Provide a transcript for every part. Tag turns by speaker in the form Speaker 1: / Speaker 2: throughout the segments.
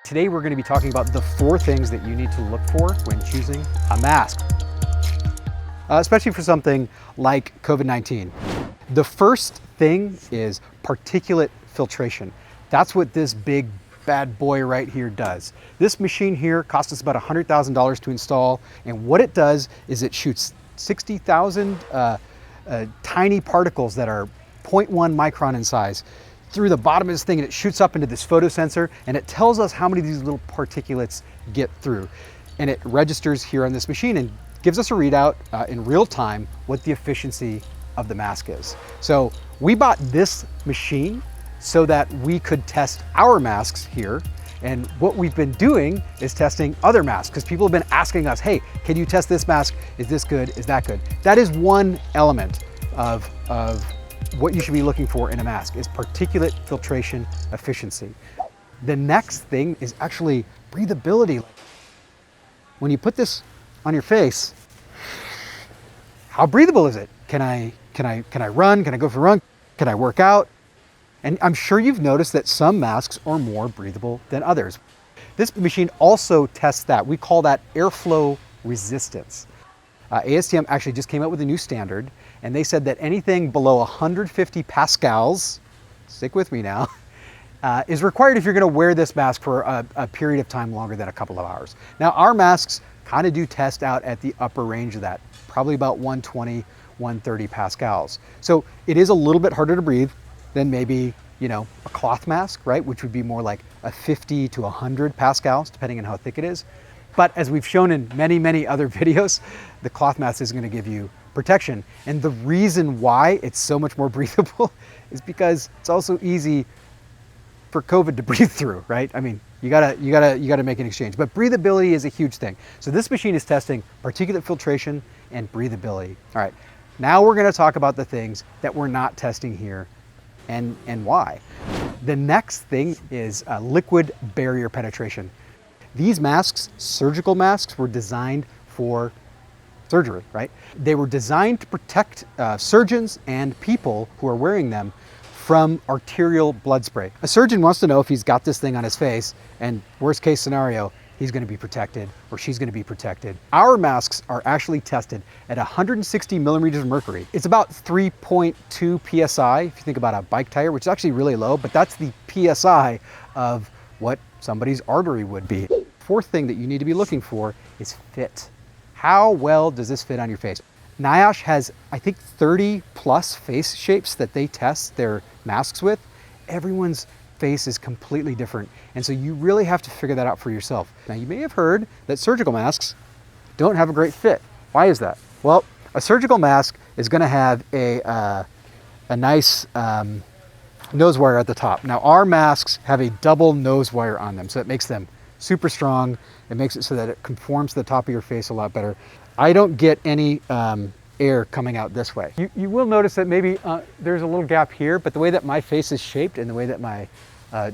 Speaker 1: Today we're going to be talking about the 4 things that you need to look for when choosing a mask, especially for something like COVID-19. The first thing is particulate filtration. That's what this big bad boy right here does. This machine here cost us about $100,000 to install, and what it does is it shoots 60,000 tiny particles that are 0.1 micron in size through the bottom of this thing, and it shoots up into this photosensor, and it tells us how many of these little particulates get through. And it registers here on this machine and gives us a readout in real time what the efficiency of the mask is. So we bought this machine so that we could test our masks here. And what we've been doing is testing other masks, because people have been asking us, hey, can you test this mask? Is this good? Is that good? That is one element of what you should be looking for in a mask, is particulate filtration efficiency. The next thing is actually breathability. When you put this on your face, how breathable is it? Can I run? Can I go for a run? Can I work out? And I'm sure you've noticed that some masks are more breathable than others. This machine also tests that. We call that airflow resistance. ASTM actually just came out with a new standard, and they said that anything below 150 pascals, stick with me now, is required if you're going to wear this mask for a period of time longer than a couple of hours. Now, our masks kind of do test out at the upper range of that, probably about 120, 130 pascals. So it is a little bit harder to breathe than maybe, you know, a cloth mask, right? Which would be more like a 50 to 100 pascals, depending on how thick it is. But as we've shown in many, many other videos, the cloth mask is going to give you protection. And the reason why it's so much more breathable is because it's also easy for COVID to breathe through, right? I mean, you gotta make an exchange. But breathability is a huge thing. So this machine is testing particulate filtration and breathability. All right, now we're going to talk about the things that we're not testing here and why. The next thing is liquid barrier penetration. These masks, surgical masks, were designed for surgery, right? They were designed to protect surgeons and people who are wearing them from arterial blood spray. A surgeon wants to know if he's got this thing on his face, and worst case scenario, he's going to be protected or she's going to be protected. Our masks are actually tested at 160 millimeters of mercury. It's about 3.2 PSI, if you think about a bike tire, which is actually really low, but that's the PSI of what somebody's artery would be. Fourth thing that you need to be looking for is fit. How well does this fit on your face? NIOSH has, I think, 30 plus face shapes that they test their masks with. Everyone's face is completely different. And so you really have to figure that out for yourself. Now, you may have heard that surgical masks don't have a great fit. Why is that? Well, a surgical mask is going to have a nice nose wire at the top. Now, our masks have a double nose wire on them, so it makes them super strong. It makes it so that it conforms to the top of your face a lot better. I don't get any air coming out this way. You will notice that maybe there's a little gap here, but the way that my face is shaped and the way that my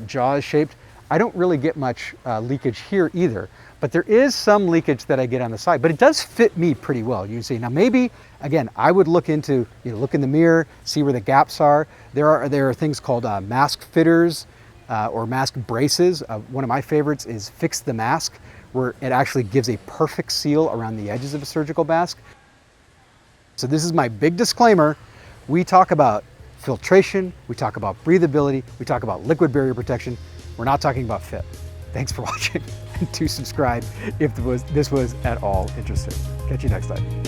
Speaker 1: jaw is shaped, I don't really get much leakage here either. But there is some leakage that I get on the side, but it does fit me pretty well, you can see. Now maybe, again, I would look into, look in the mirror, see where the gaps are. There are things called mask fitters or mask braces. One of my favorites is Fix the Mask, where it actually gives a perfect seal around the edges of a surgical mask. So this is my big disclaimer. We talk about filtration, we talk about breathability, we talk about liquid barrier protection. We're not talking about fit. Thanks for watching, and do subscribe if this was at all interesting. Catch you next time.